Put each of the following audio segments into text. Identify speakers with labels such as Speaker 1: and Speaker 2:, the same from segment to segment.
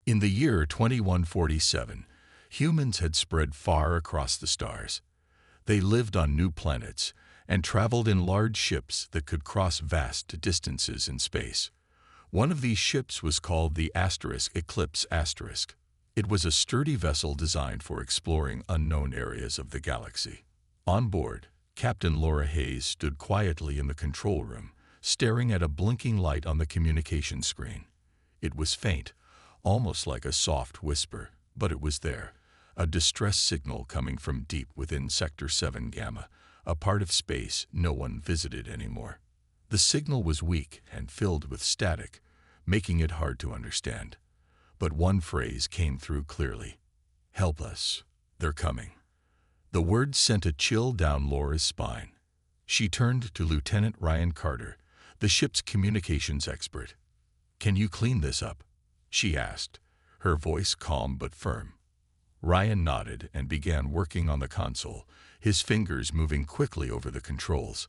Speaker 1: In the year 2147, humans had spread far across the stars. They lived on new planets and traveled in large ships that could cross vast distances in space. One of these ships was called the Eclipse Asterisk. It was a sturdy vessel designed for exploring unknown areas of the galaxy. On board, Captain Laura Hayes stood quietly in the control room, staring at a blinking light on the communication screen. It was faint, almost like a soft whisper, but it was there, a distress signal coming from deep within Sector 7 Gamma, a part of space no one visited anymore. The signal was weak and filled with static, making it hard to understand. But one phrase came through clearly. "Help us. They're coming." The words sent a chill down Laura's spine. She turned to Lieutenant Ryan Carter, the ship's communications expert. "Can you clean this up?" she asked, her voice calm but firm. Ryan nodded and began working on the console, his fingers moving quickly over the controls.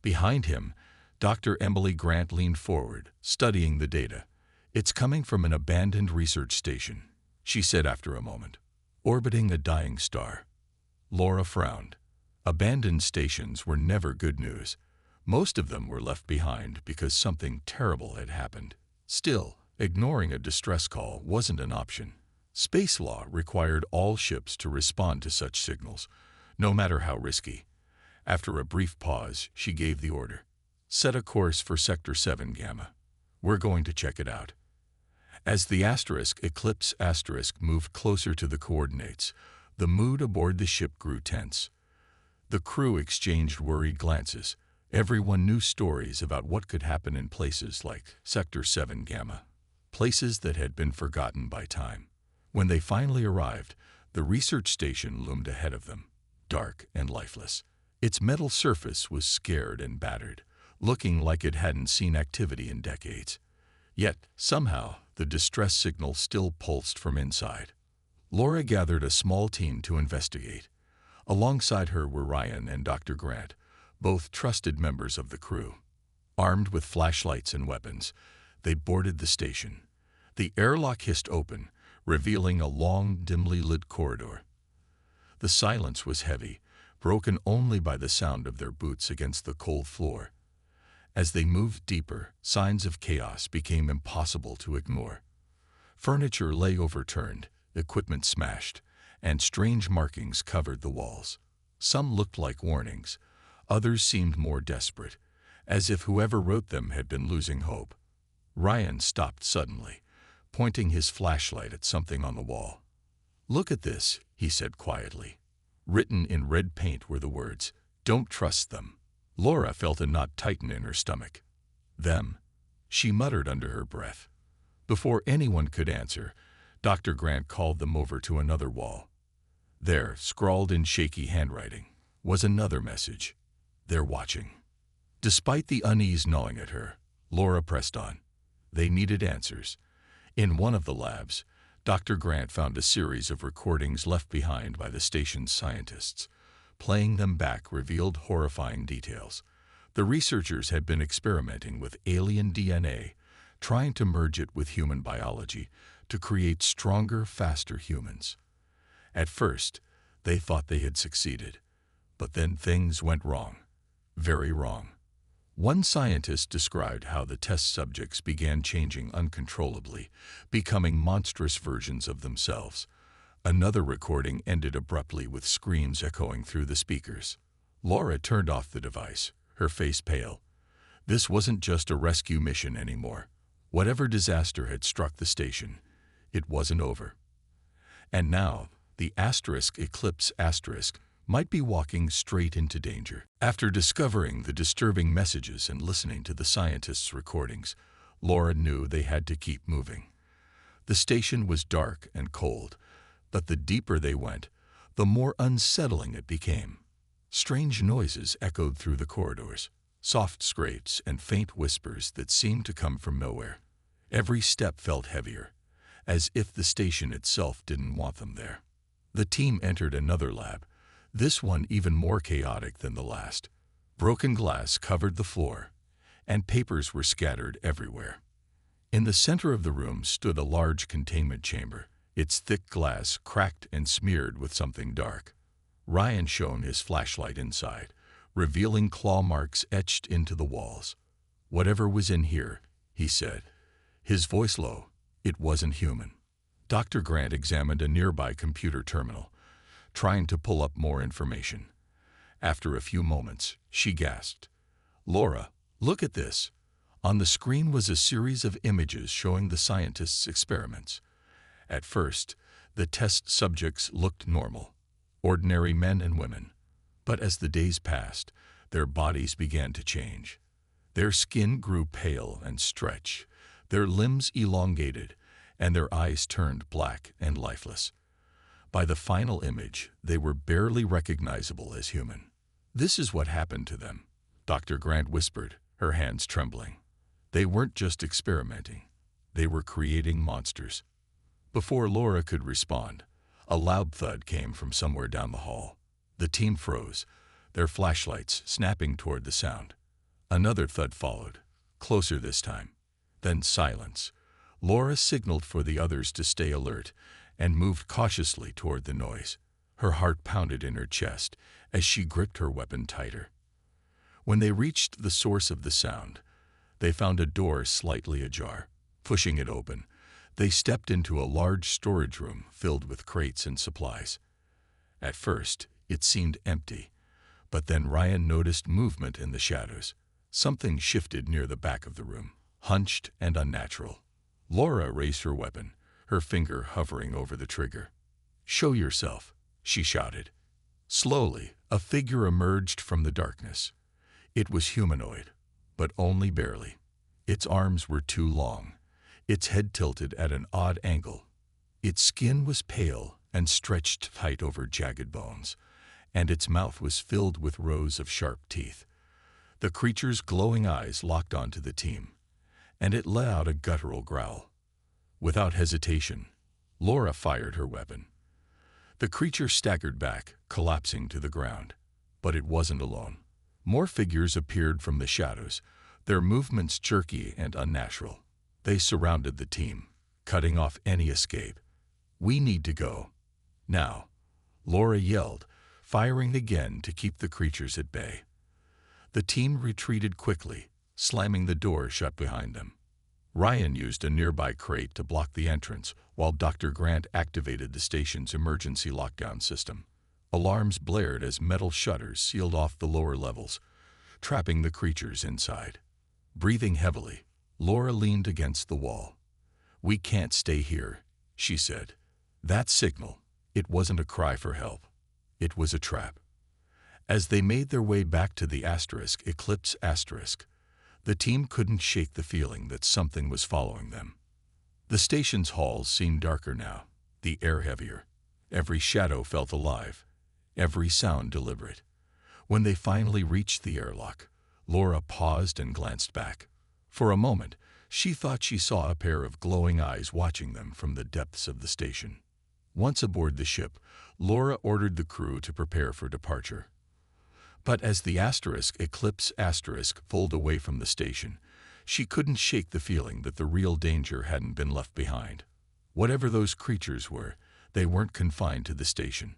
Speaker 1: Behind him, Dr. Emily Grant leaned forward, studying the data. "It's coming from an abandoned research station," she said after a moment. "Orbiting a dying star." Laura frowned. Abandoned stations were never good news. Most of them were left behind because something terrible had happened. Still, ignoring a distress call wasn't an option. Space law required all ships to respond to such signals, no matter how risky. After a brief pause, she gave the order. "Set a course for Sector 7 Gamma. We're going to check it out." As the Eclipse Asterisk moved closer to the coordinates, the mood aboard the ship grew tense. The crew exchanged worried glances. Everyone knew stories about what could happen in places like Sector 7 Gamma, places that had been forgotten by time. When they finally arrived, the research station loomed ahead of them, dark and lifeless. Its metal surface was scared and battered, looking like it hadn't seen activity in decades. Yet, somehow, the distress signal still pulsed from inside. Laura gathered a small team to investigate. Alongside her were Ryan and Dr. Grant, both trusted members of the crew. Armed with flashlights and weapons, they boarded the station. The airlock hissed open, revealing a long, dimly lit corridor. The silence was heavy, broken only by the sound of their boots against the cold floor. As they moved deeper, signs of chaos became impossible to ignore. Furniture lay overturned, equipment smashed, and strange markings covered the walls. Some looked like warnings. Others seemed more desperate, as if whoever wrote them had been losing hope. Ryan stopped suddenly, pointing his flashlight at something on the wall. "Look at this," he said quietly. Written in red paint were the words, "Don't trust them." Laura felt a knot tighten in her stomach. "Them?" she muttered under her breath. Before anyone could answer, Dr. Grant called them over to another wall. There, scrawled in shaky handwriting, was another message. "They're watching." Despite the unease gnawing at her, Laura pressed on. They needed answers. In one of the labs, Dr. Grant found a series of recordings left behind by the station's scientists. Playing them back revealed horrifying details. The researchers had been experimenting with alien DNA, trying to merge it with human biology to create stronger, faster humans. At first, they thought they had succeeded, but then things went wrong. Very wrong. One scientist described how the test subjects began changing uncontrollably, becoming monstrous versions of themselves. Another recording ended abruptly with screams echoing through the speakers. Laura turned off the device, her face pale. This wasn't just a rescue mission anymore. Whatever disaster had struck the station, it wasn't over. And now, the Eclipse Asterisk might be walking straight into danger. After discovering the disturbing messages and listening to the scientists' recordings, Laura knew they had to keep moving. The station was dark and cold, but the deeper they went, the more unsettling it became. Strange noises echoed through the corridors, soft scrapes and faint whispers that seemed to come from nowhere. Every step felt heavier, as if the station itself didn't want them there. The team entered another lab, this one even more chaotic than the last. Broken glass covered the floor, and papers were scattered everywhere. In the center of the room stood a large containment chamber, its thick glass cracked and smeared with something dark. Ryan shone his flashlight inside, revealing claw marks etched into the walls. "Whatever was in here," he said, his voice low, "it wasn't human." Dr. Grant examined a nearby computer terminal, trying to pull up more information. After a few moments, she gasped, "Laura, look at this." On the screen was a series of images showing the scientists' experiments. At first, the test subjects looked normal, ordinary men and women. But as the days passed, their bodies began to change. Their skin grew pale and stretched, their limbs elongated, and their eyes turned black and lifeless. By the final image, they were barely recognizable as human. "This is what happened to them," Dr. Grant whispered, her hands trembling. "They weren't just experimenting. They were creating monsters." Before Laura could respond, a loud thud came from somewhere down the hall. The team froze, their flashlights snapping toward the sound. Another thud followed, closer this time. Then silence. Laura signaled for the others to stay alert and moved cautiously toward the noise. Her heart pounded in her chest as she gripped her weapon tighter. When they reached the source of the sound, they found a door slightly ajar. Pushing it open, they stepped into a large storage room filled with crates and supplies. At first, it seemed empty, but then Ryan noticed movement in the shadows. Something shifted near the back of the room, hunched and unnatural. Laura raised her weapon, her finger hovering over the trigger. "Show yourself," she shouted. Slowly, a figure emerged from the darkness. It was humanoid, but only barely. Its arms were too long, its head tilted at an odd angle. Its skin was pale and stretched tight over jagged bones, and its mouth was filled with rows of sharp teeth. The creature's glowing eyes locked onto the team, and it let out a guttural growl. Without hesitation, Laura fired her weapon. The creature staggered back, collapsing to the ground. But it wasn't alone. More figures appeared from the shadows, their movements jerky and unnatural. They surrounded the team, cutting off any escape. "We need to go. Now," Laura yelled, firing again to keep the creatures at bay. The team retreated quickly, slamming the door shut behind them. Ryan used a nearby crate to block the entrance, while Dr. Grant activated the station's emergency lockdown system. Alarms blared as metal shutters sealed off the lower levels, trapping the creatures inside. Breathing heavily, Laura leaned against the wall. "We can't stay here," she said. That signal, it wasn't a cry for help. It was a trap. As they made their way back to the Eclipse asterisk, the team couldn't shake the feeling that something was following them. The station's halls seemed darker now, the air heavier. Every shadow felt alive, every sound deliberate. When they finally reached the airlock, Laura paused and glanced back. For a moment, she thought she saw a pair of glowing eyes watching them from the depths of the station. Once aboard the ship, Laura ordered the crew to prepare for departure. But as the Eclipse asterisk pulled away from the station, she couldn't shake the feeling that the real danger hadn't been left behind. Whatever those creatures were, they weren't confined to the station.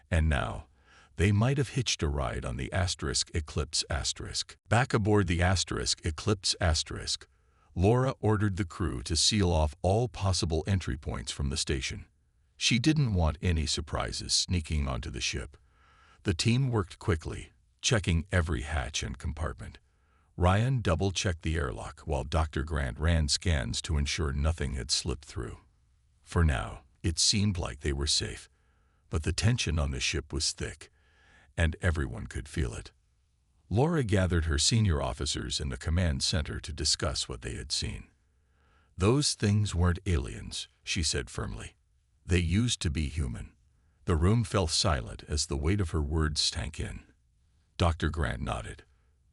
Speaker 1: And now, they might have hitched a ride on the Eclipse asterisk. Back aboard the Eclipse asterisk, Laura ordered the crew to seal off all possible entry points from the station. She didn't want any surprises sneaking onto the ship. The team worked quickly, checking every hatch and compartment. Ryan double-checked the airlock while Dr. Grant ran scans to ensure nothing had slipped through. For now, it seemed like they were safe, but the tension on the ship was thick, and everyone could feel it. Laura gathered her senior officers in the command center to discuss what they had seen. "Those things weren't aliens," she said firmly. "They used to be human." The room fell silent as the weight of her words sank in. Dr. Grant nodded.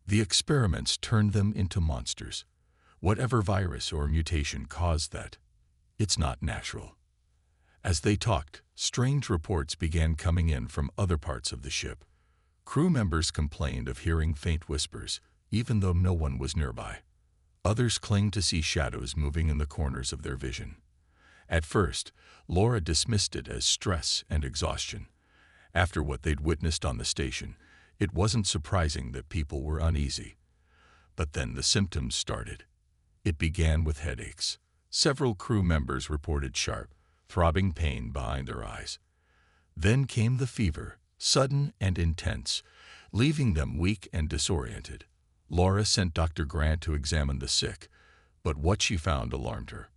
Speaker 1: "The experiments turned them into monsters. Whatever virus or mutation caused that, it's not natural." As they talked, strange reports began coming in from other parts of the ship. Crew members complained of hearing faint whispers, even though no one was nearby. Others claimed to see shadows moving in the corners of their vision. At first, Laura dismissed it as stress and exhaustion. After what they'd witnessed on the station, it wasn't surprising that people were uneasy. But then the symptoms started. It began with headaches. Several crew members reported sharp, throbbing pain behind their eyes. Then came the fever, sudden and intense, leaving them weak and disoriented. Laura sent Dr. Grant to examine the sick, but what she found alarmed her.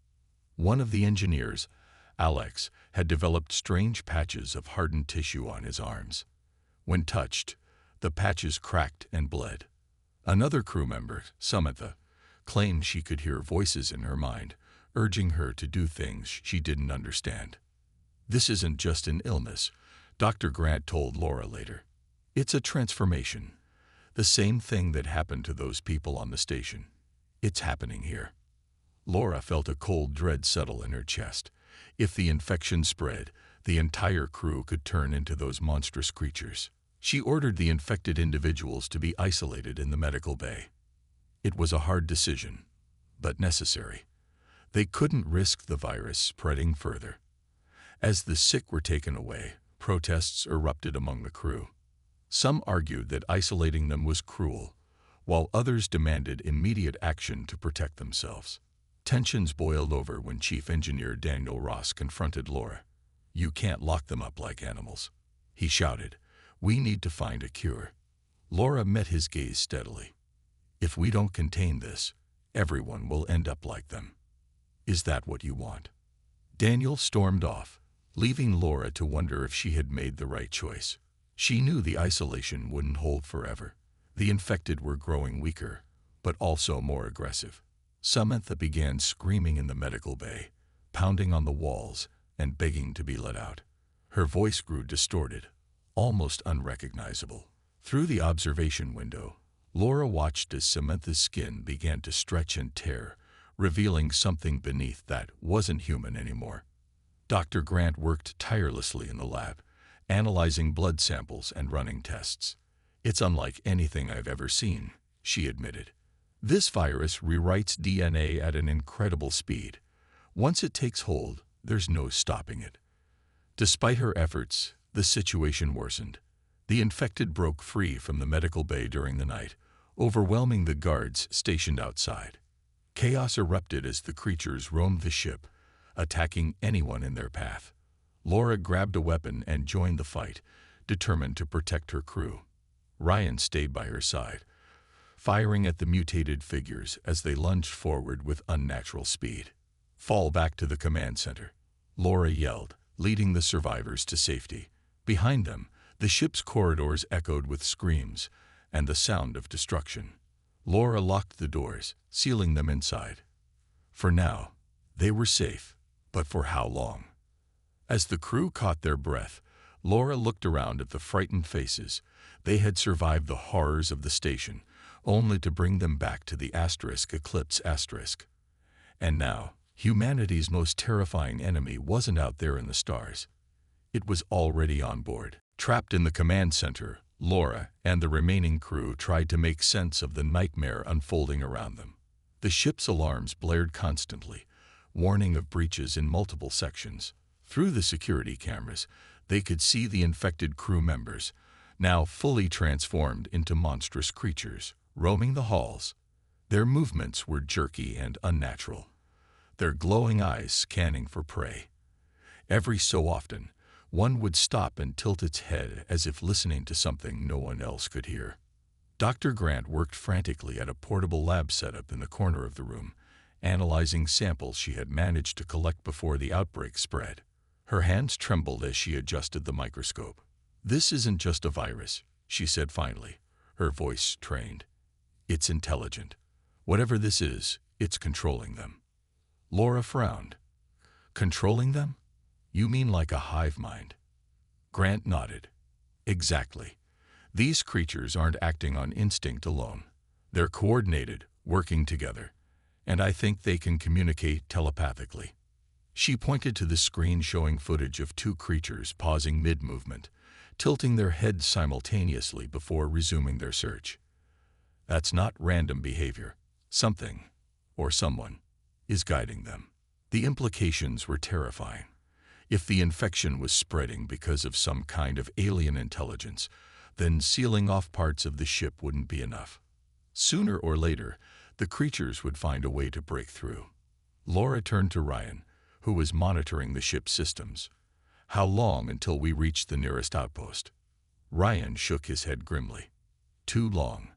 Speaker 1: One of the engineers, Alex, had developed strange patches of hardened tissue on his arms. When touched, the patches cracked and bled. Another crew member, Samantha, claimed she could hear voices in her mind, urging her to do things she didn't understand. "This isn't just an illness," Dr. Grant told Laura later. "It's a transformation. The same thing that happened to those people on the station. It's happening here." Laura felt a cold dread settle in her chest. If the infection spread, the entire crew could turn into those monstrous creatures. She ordered the infected individuals to be isolated in the medical bay. It was a hard decision, but necessary. They couldn't risk the virus spreading further. As the sick were taken away, protests erupted among the crew. Some argued that isolating them was cruel, while others demanded immediate action to protect themselves. Tensions boiled over when Chief Engineer Daniel Ross confronted Laura. "You can't lock them up like animals," he shouted. "We need to find a cure." Laura met his gaze steadily. "If we don't contain this, everyone will end up like them. Is that what you want?" Daniel stormed off, leaving Laura to wonder if she had made the right choice. She knew the isolation wouldn't hold forever. The infected were growing weaker, but also more aggressive. Samantha began screaming in the medical bay, pounding on the walls and begging to be let out. Her voice grew distorted, almost unrecognizable. Through the observation window, Laura watched as Samantha's skin began to stretch and tear, revealing something beneath that wasn't human anymore. Dr. Grant worked tirelessly in the lab, analyzing blood samples and running tests. "It's unlike anything I've ever seen," she admitted. "This virus rewrites DNA at an incredible speed. Once it takes hold, there's no stopping it." Despite her efforts, the situation worsened. The infected broke free from the medical bay during the night, overwhelming the guards stationed outside. Chaos erupted as the creatures roamed the ship, attacking anyone in their path. Laura grabbed a weapon and joined the fight, determined to protect her crew. Ryan stayed by her side, firing at the mutated figures as they lunged forward with unnatural speed. "Fall back to the command center," Laura yelled, leading the survivors to safety. Behind them, the ship's corridors echoed with screams and the sound of destruction. Laura locked the doors, sealing them inside. For now, they were safe, but for how long? As the crew caught their breath, Laura looked around at the frightened faces. They had survived the horrors of the station, only to bring them back to the eclipse. And now, humanity's most terrifying enemy wasn't out there in the stars. It was already on board. Trapped in the command center, Laura and the remaining crew tried to make sense of the nightmare unfolding around them. The ship's alarms blared constantly, warning of breaches in multiple sections. Through the security cameras, they could see the infected crew members, now fully transformed into monstrous creatures, roaming the halls. Their movements were jerky and unnatural, their glowing eyes scanning for prey. Every so often, one would stop and tilt its head as if listening to something no one else could hear. Dr. Grant worked frantically at a portable lab setup in the corner of the room, analyzing samples she had managed to collect before the outbreak spread. Her hands trembled as she adjusted the microscope. "This isn't just a virus," she said finally, her voice strained. "It's intelligent. Whatever this is, it's controlling them." Laura frowned. "Controlling them? You mean like a hive mind?" Grant nodded. "Exactly. These creatures aren't acting on instinct alone. They're coordinated, working together, and I think they can communicate telepathically." She pointed to the screen showing footage of two creatures pausing mid-movement, tilting their heads simultaneously before resuming their search. "That's not random behavior. Something, or someone, is guiding them. The implications were terrifying. If the infection was spreading because of some kind of alien intelligence, then sealing off parts of the ship wouldn't be enough. Sooner or later, the creatures would find a way to break through. Laura turned to Ryan, who was monitoring the ship's systems. "How long until we reach the nearest outpost?" Ryan shook his head grimly. "Too long.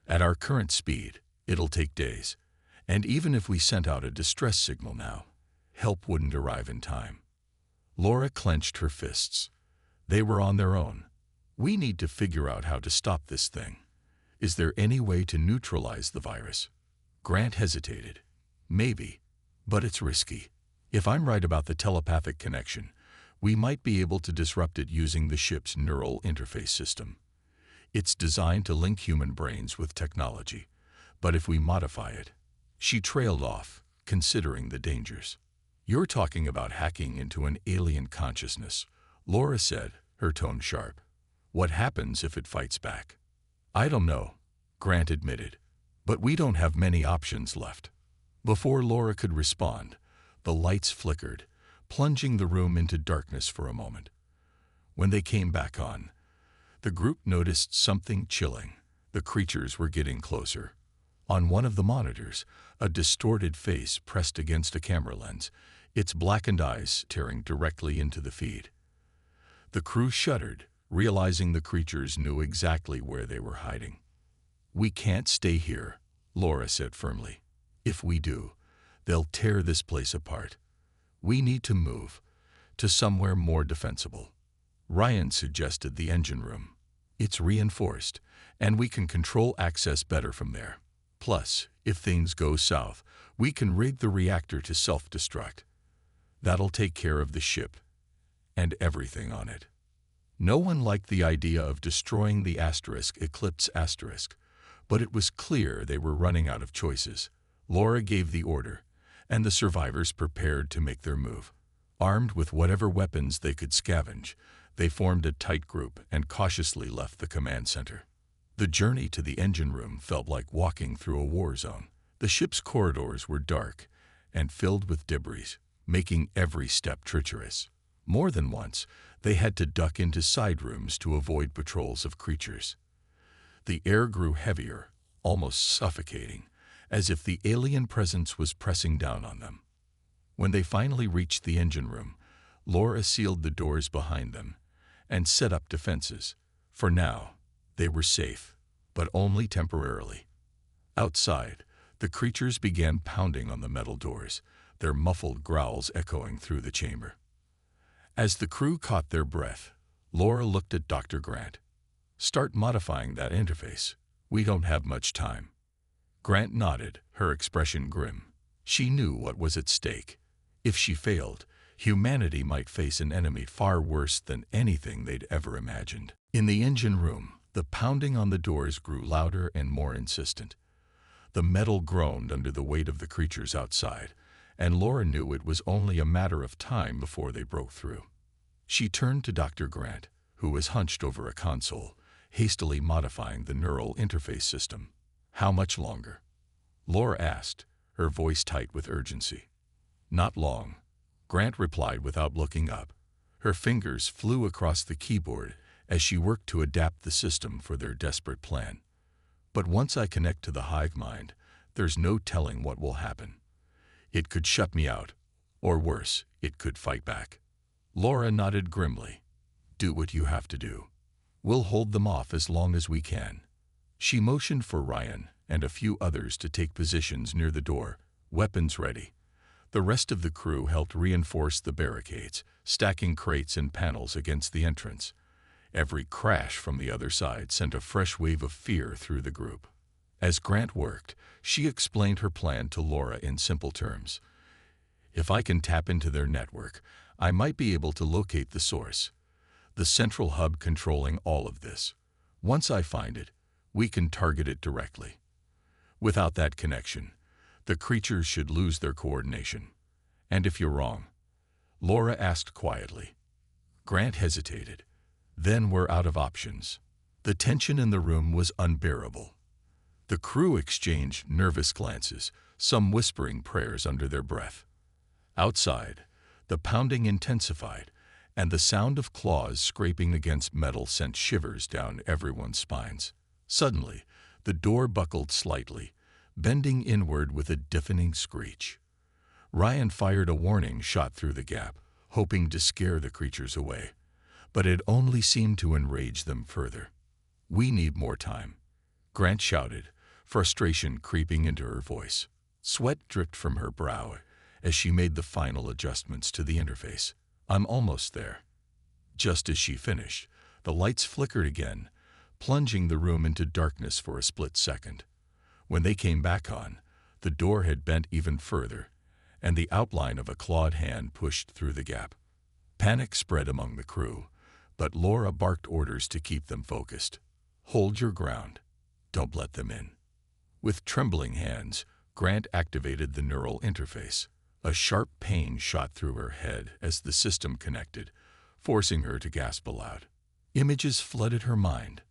Speaker 1: At our current speed, it'll take days. And even if we sent out a distress signal now, help wouldn't arrive in time." Laura clenched her fists. They were on their own. "We need to figure out how to stop this thing. Is there any way to neutralize the virus?" Grant hesitated. "Maybe, but it's risky. If I'm right about the telepathic connection, we might be able to disrupt it using the ship's neural interface system. It's designed to link human brains with technology, but if we modify it..." She trailed off, considering the dangers. "You're talking about hacking into an alien consciousness," Laura said, her tone sharp. "What happens if it fights back?" "I don't know," Grant admitted, "but we don't have many options left." Before Laura could respond, the lights flickered, plunging the room into darkness for a moment. When they came back on, the group noticed something chilling. The creatures were getting closer. On one of the monitors, a distorted face pressed against a camera lens, its blackened eyes staring directly into the feed. The crew shuddered, realizing the creatures knew exactly where they were hiding. "We can't stay here," Laura said firmly. "If we do, they'll tear this place apart. We need to move to somewhere more defensible." Ryan suggested the engine room. "It's reinforced, and we can control access better from there. Plus, if things go south, we can rig the reactor to self-destruct. That'll take care of the ship and everything on it." No one liked the idea of destroying the Eclipse asterisk, but it was clear they were running out of choices. Laura gave the order, and the survivors prepared to make their move. Armed with whatever weapons they could scavenge, they formed a tight group and cautiously left the command center. The journey to the engine room felt like walking through a war zone. The ship's corridors were dark and filled with debris, making every step treacherous. More than once, they had to duck into side rooms to avoid patrols of creatures. The air grew heavier, almost suffocating, as if the alien presence was pressing down on them. When they finally reached the engine room, Laura sealed the doors behind them and set up defenses. For now, they were safe, but only temporarily. Outside, the creatures began pounding on the metal doors, their muffled growls echoing through the chamber. As the crew caught their breath, Laura looked at Dr. Grant. "Start modifying that interface. We don't have much time." Grant nodded, her expression grim. She knew what was at stake. If she failed, humanity might face an enemy far worse than anything they'd ever imagined. In the engine room, the pounding on the doors grew louder and more insistent. The metal groaned under the weight of the creatures outside, and Laura knew it was only a matter of time before they broke through. She turned to Dr. Grant, who was hunched over a console, hastily modifying the neural interface system. "How much longer?" Laura asked, her voice tight with urgency. "Not long," Grant replied without looking up. Her fingers flew across the keyboard as she worked to adapt the system for their desperate plan. "But once I connect to the hive mind, there's no telling what will happen. It could shut me out, or worse, it could fight back." Laura nodded grimly. "Do what you have to do. We'll hold them off as long as we can." She motioned for Ryan and a few others to take positions near the door, weapons ready. The rest of the crew helped reinforce the barricades, stacking crates and panels against the entrance. Every crash from the other side sent a fresh wave of fear through the group. As Grant worked, she explained her plan to Laura in simple terms. "If I can tap into their network, I might be able to locate the source, the central hub controlling all of this. Once I find it, we can target it directly. Without that connection, the creatures should lose their coordination. And if you're wrong?" Laura asked quietly. Grant hesitated. "Then we're out of options." The tension in the room was unbearable. The crew exchanged nervous glances, some whispering prayers under their breath. Outside, the pounding intensified, and the sound of claws scraping against metal sent shivers down everyone's spines. Suddenly, the door buckled slightly, bending inward with a deafening screech. Ryan fired a warning shot through the gap, hoping to scare the creatures away, but it only seemed to enrage them further. "We need more time," Grant shouted, frustration creeping into her voice. Sweat dripped from her brow as she made the final adjustments to the interface. "I'm almost there." Just as she finished, the lights flickered again, plunging the room into darkness for a split second. When they came back on, the door had bent even further, and the outline of a clawed hand pushed through the gap. Panic spread among the crew, but Laura barked orders to keep them focused. "Hold your ground. Don't let them in." With trembling hands, Grant activated the neural interface. A sharp pain shot through her head as the system connected, forcing her to gasp aloud. Images flooded her mind.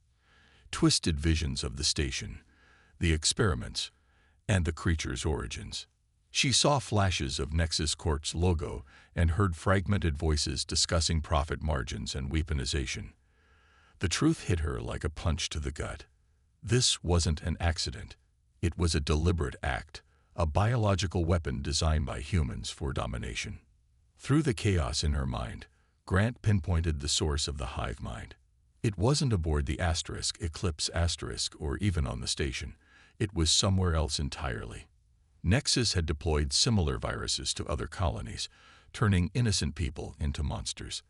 Speaker 1: Twisted visions of the station, the experiments, and the creature's origins. She saw flashes of Nexus Corp's logo and heard fragmented voices discussing profit margins and weaponization. The truth hit her like a punch to the gut. This wasn't an accident. It was a deliberate act, a biological weapon designed by humans for domination. Through the chaos in her mind, Grant pinpointed the source of the hive mind. It wasn't aboard the Eclipse or even on the station. It was somewhere else entirely. Nexus had deployed similar viruses to other colonies, turning innocent people into monsters.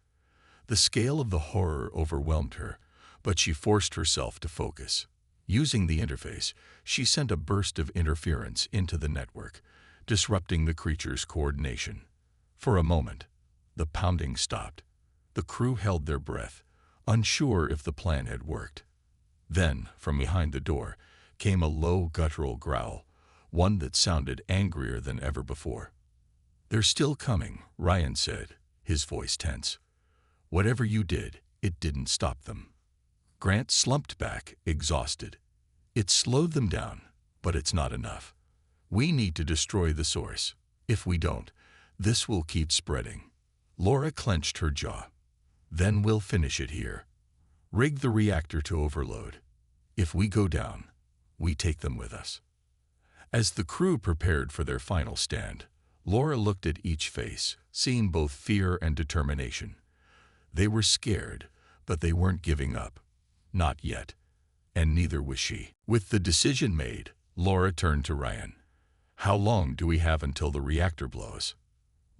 Speaker 1: The scale of the horror overwhelmed her, but she forced herself to focus. Using the interface, she sent a burst of interference into the network, disrupting the creature's coordination. For a moment, the pounding stopped. The crew held their breath, unsure if the plan had worked. Then, from behind the door, came a low guttural growl, one that sounded angrier than ever before. "They're still coming," Ryan said, his voice tense. "Whatever you did, it didn't stop them." Grant slumped back, exhausted. "It slowed them down, but it's not enough. We need to destroy the source. If we don't, this will keep spreading." Laura clenched her jaw. "Then we'll finish it here. Rig the reactor to overload. If we go down, we take them with us." As the crew prepared for their final stand, Laura looked at each face, seeing both fear and determination. They were scared, but they weren't giving up. Not yet. And neither was she. With the decision made, Laura turned to Ryan. "How long do we have until the reactor blows?"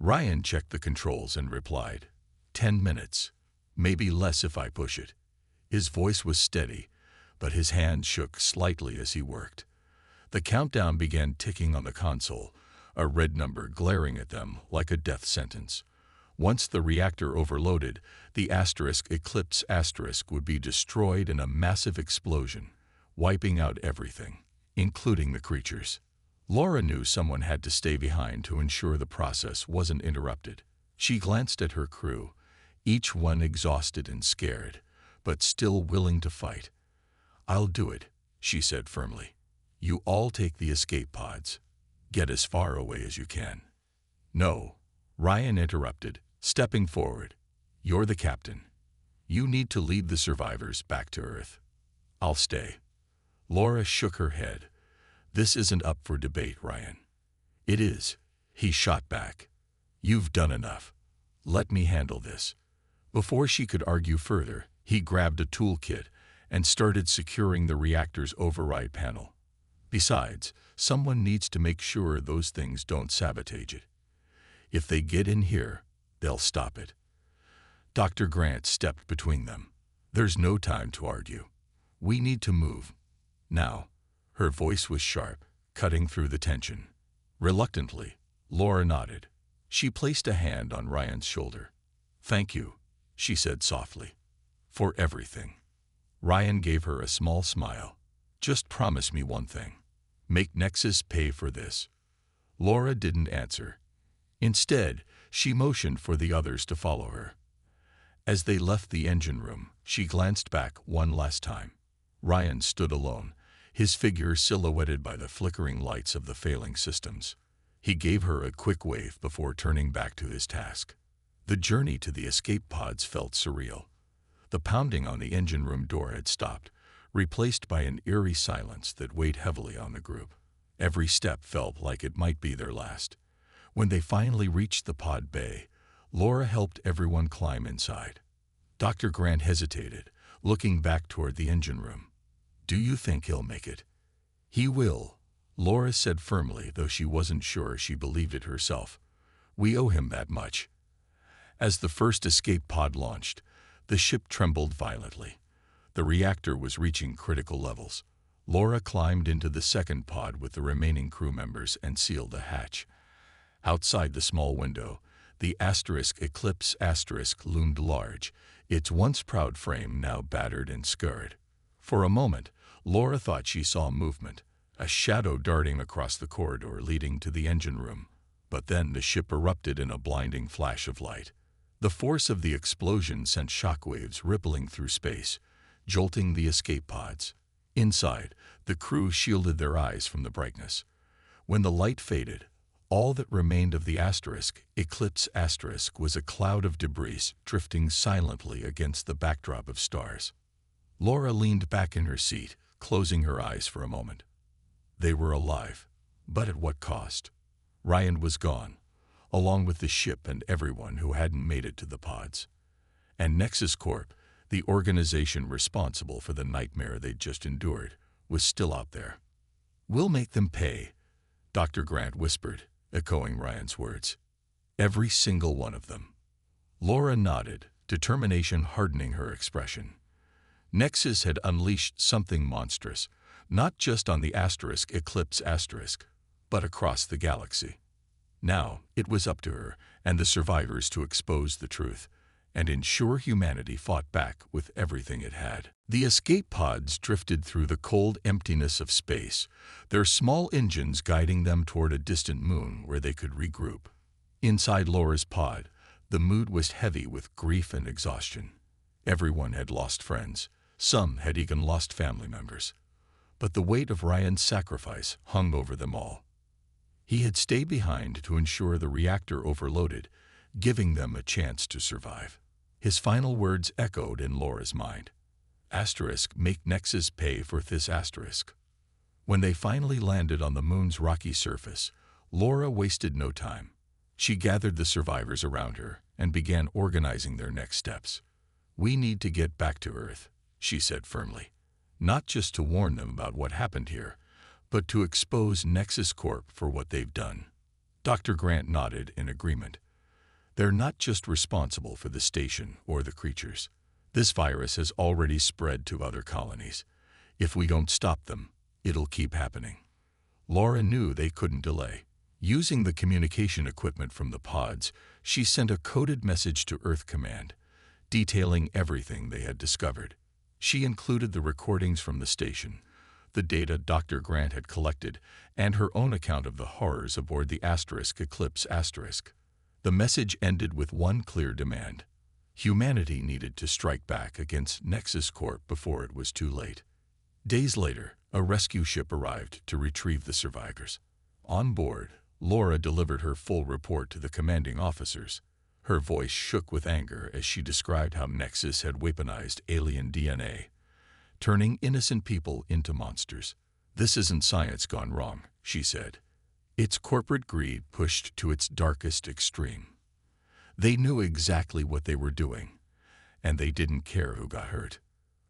Speaker 1: Ryan checked the controls and replied, 10 minutes. Maybe less if I push it." His voice was steady, but his hands shook slightly as he worked. The countdown began ticking on the console, a red number glaring at them like a death sentence. Once the reactor overloaded, the Eclipse would be destroyed in a massive explosion, wiping out everything, including the creatures. Laura knew someone had to stay behind to ensure the process wasn't interrupted. She glanced at her crew, each one exhausted and scared, but still willing to fight. "I'll do it," she said firmly. "You all take the escape pods. Get as far away as you can." "No," Ryan interrupted, stepping forward. "You're the captain. You need to lead the survivors back to Earth." "I'll stay." Laura shook her head. "This isn't up for debate, Ryan." "It is," he shot back. "You've done enough. Let me handle this." Before she could argue further, he grabbed a toolkit and started securing the reactor's override panel. Besides, someone needs to make sure those things don't sabotage it. If they get in here, they'll stop it. Dr. Grant stepped between them. "There's no time to argue. We need to move. Now." Her voice was sharp, cutting through the tension. Reluctantly, Laura nodded. She placed a hand on Ryan's shoulder. "Thank you," she said softly, "for everything." Ryan gave her a small smile. "Just promise me one thing. Make Nexus pay for this." Laura didn't answer. Instead, she motioned for the others to follow her. As they left the engine room, she glanced back one last time. Ryan stood alone, his figure silhouetted by the flickering lights of the failing systems. He gave her a quick wave before turning back to his task. The journey to the escape pods felt surreal. The pounding on the engine room door had stopped, replaced by an eerie silence that weighed heavily on the group. Every step felt like it might be their last. When they finally reached the pod bay, Laura helped everyone climb inside. Dr. Grant hesitated, looking back toward the engine room. "Do you think he'll make it?" "He will," Laura said firmly, though she wasn't sure she believed it herself. "We owe him that much." As the first escape pod launched, the ship trembled violently. The reactor was reaching critical levels. Laura climbed into the second pod with the remaining crew members and sealed the hatch. Outside the small window, the Eclipse loomed large, its once proud frame now battered and scarred. For a moment, Laura thought she saw movement, a shadow darting across the corridor leading to the engine room. But then the ship erupted in a blinding flash of light. The force of the explosion sent shockwaves rippling through space, jolting the escape pods. Inside, the crew shielded their eyes from the brightness. When the light faded, all that remained of the Eclipse was a cloud of debris drifting silently against the backdrop of stars. Laura leaned back in her seat, closing her eyes for a moment. They were alive, but at what cost? Ryan was gone, along with the ship and everyone who hadn't made it to the pods. And Nexus Corp, the organization responsible for the nightmare they'd just endured, was still out there. "We'll make them pay," Dr. Grant whispered, echoing Ryan's words. "Every single one of them." Laura nodded, determination hardening her expression. Nexus had unleashed something monstrous, not just on the Eclipse but across the galaxy. Now it was up to her and the survivors to expose the truth and ensure humanity fought back with everything it had. The escape pods drifted through the cold emptiness of space, their small engines guiding them toward a distant moon where they could regroup. Inside Laura's pod, the mood was heavy with grief and exhaustion. Everyone had lost friends. Some had even lost family members. But the weight of Ryan's sacrifice hung over them all. He had stayed behind to ensure the reactor overloaded, giving them a chance to survive. His final words echoed in Laura's mind. Make Nexus pay for this asterisk. When they finally landed on the moon's rocky surface, Laura wasted no time. She gathered the survivors around her and began organizing their next steps. "We need to get back to Earth," she said firmly. "Not just to warn them about what happened here, but to expose Nexus Corp for what they've done." Dr. Grant nodded in agreement. "They're not just responsible for the station or the creatures. This virus has already spread to other colonies. If we don't stop them, it'll keep happening." Laura knew they couldn't delay. Using the communication equipment from the pods, she sent a coded message to Earth Command, detailing everything they had discovered. She included the recordings from the station, the data Dr. Grant had collected, and her own account of the horrors aboard the Eclipse. The message ended with one clear demand. Humanity needed to strike back against Nexus Corp before it was too late. Days later, a rescue ship arrived to retrieve the survivors. On board, Laura delivered her full report to the commanding officers. Her voice shook with anger as she described how Nexus had weaponized alien DNA, turning innocent people into monsters. "This isn't science gone wrong," she said. "It's corporate greed pushed to its darkest extreme." They knew exactly what they were doing, and they didn't care who got hurt.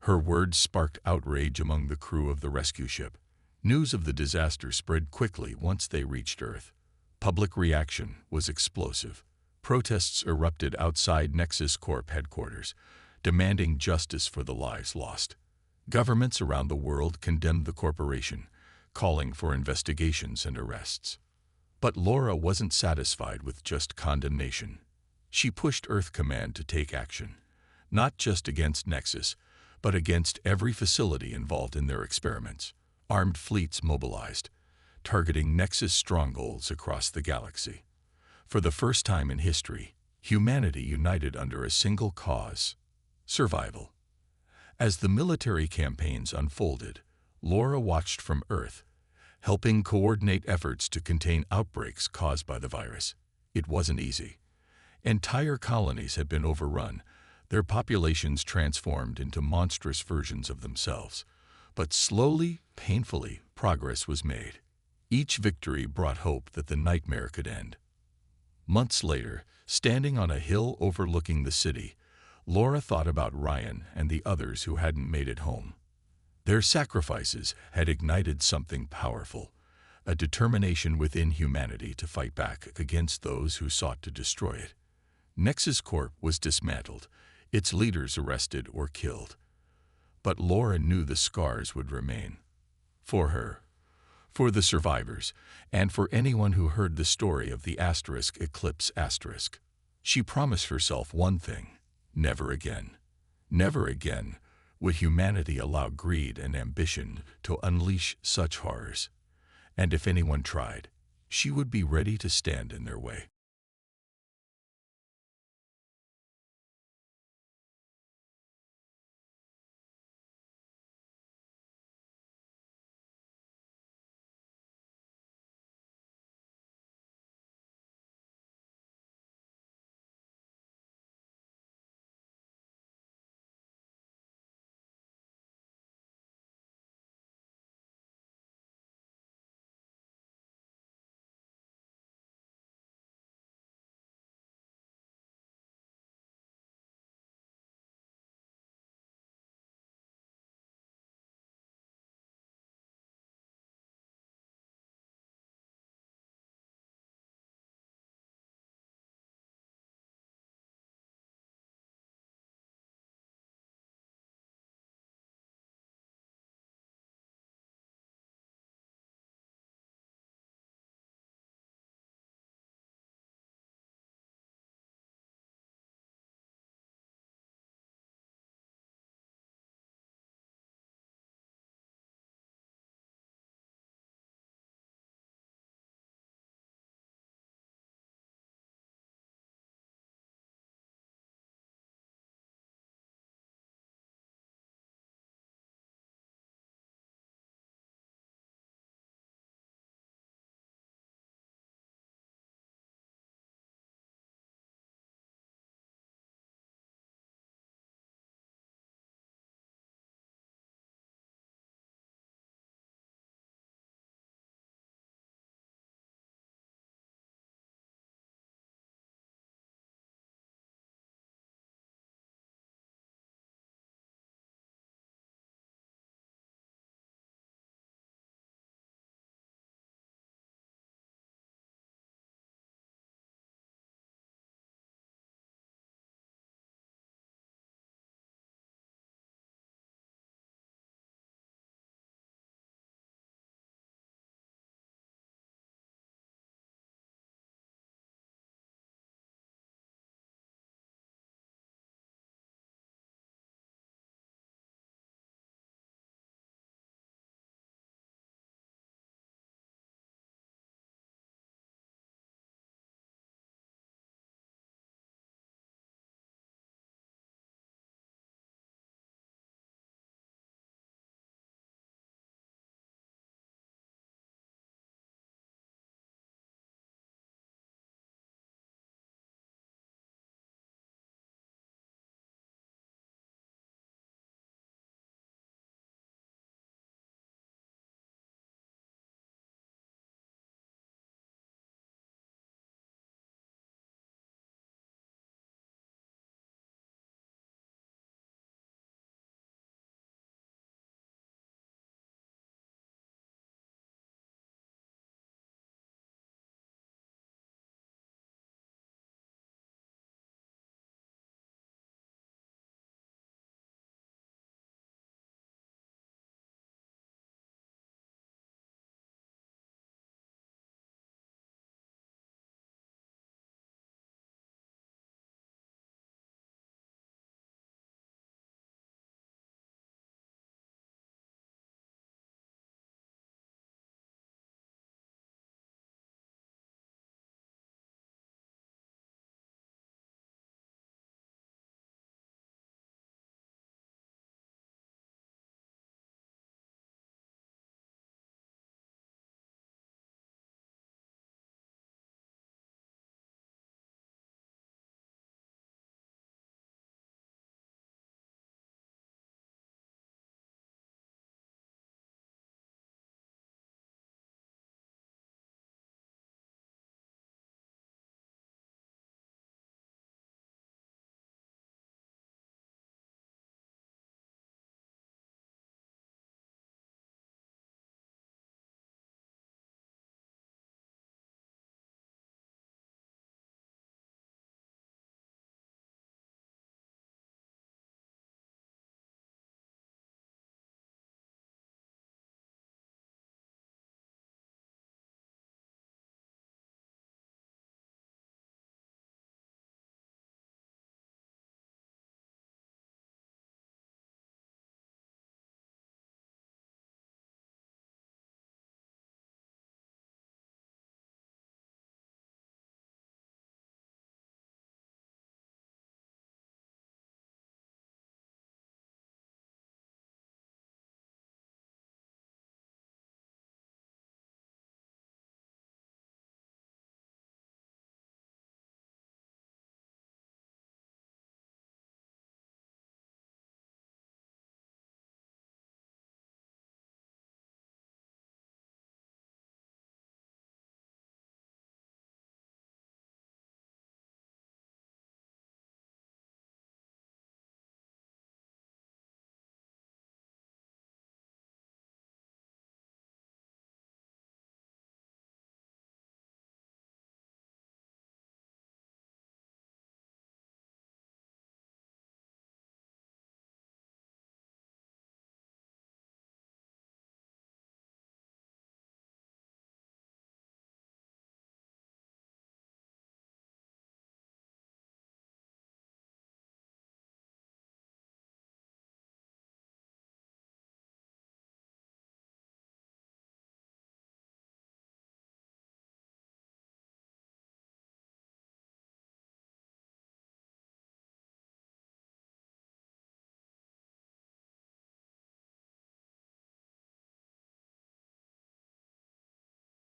Speaker 1: Her words sparked outrage among the crew of the rescue ship. News of the disaster spread quickly once they reached Earth. Public reaction was explosive. Protests erupted outside Nexus Corp headquarters, demanding justice for the lives lost. Governments around the world condemned the corporation, calling for investigations and arrests. But Laura wasn't satisfied with just condemnation. She pushed Earth Command to take action, not just against Nexus, but against every facility involved in their experiments. Armed fleets mobilized, targeting Nexus strongholds across the galaxy. For the first time in history, humanity united under a single cause: survival. As the military campaigns unfolded, Laura watched from Earth, helping coordinate efforts to contain outbreaks caused by the virus. It wasn't easy. Entire colonies had been overrun, their populations transformed into monstrous versions of themselves. But slowly, painfully, progress was made. Each victory brought hope that the nightmare could end. Months later, standing on a hill overlooking the city, Laura thought about Ryan and the others who hadn't made it home. Their sacrifices had ignited something powerful, a determination within humanity to fight back against those who sought to destroy it. Nexus Corp was dismantled, its leaders arrested or killed. But Laura knew the scars would remain. For her, for the survivors, and for anyone who heard the story of the asterisk eclipse asterisk. She promised herself one thing: never again. Never again would humanity allow greed and ambition to unleash such horrors. And if anyone tried, she would be ready to stand in their way.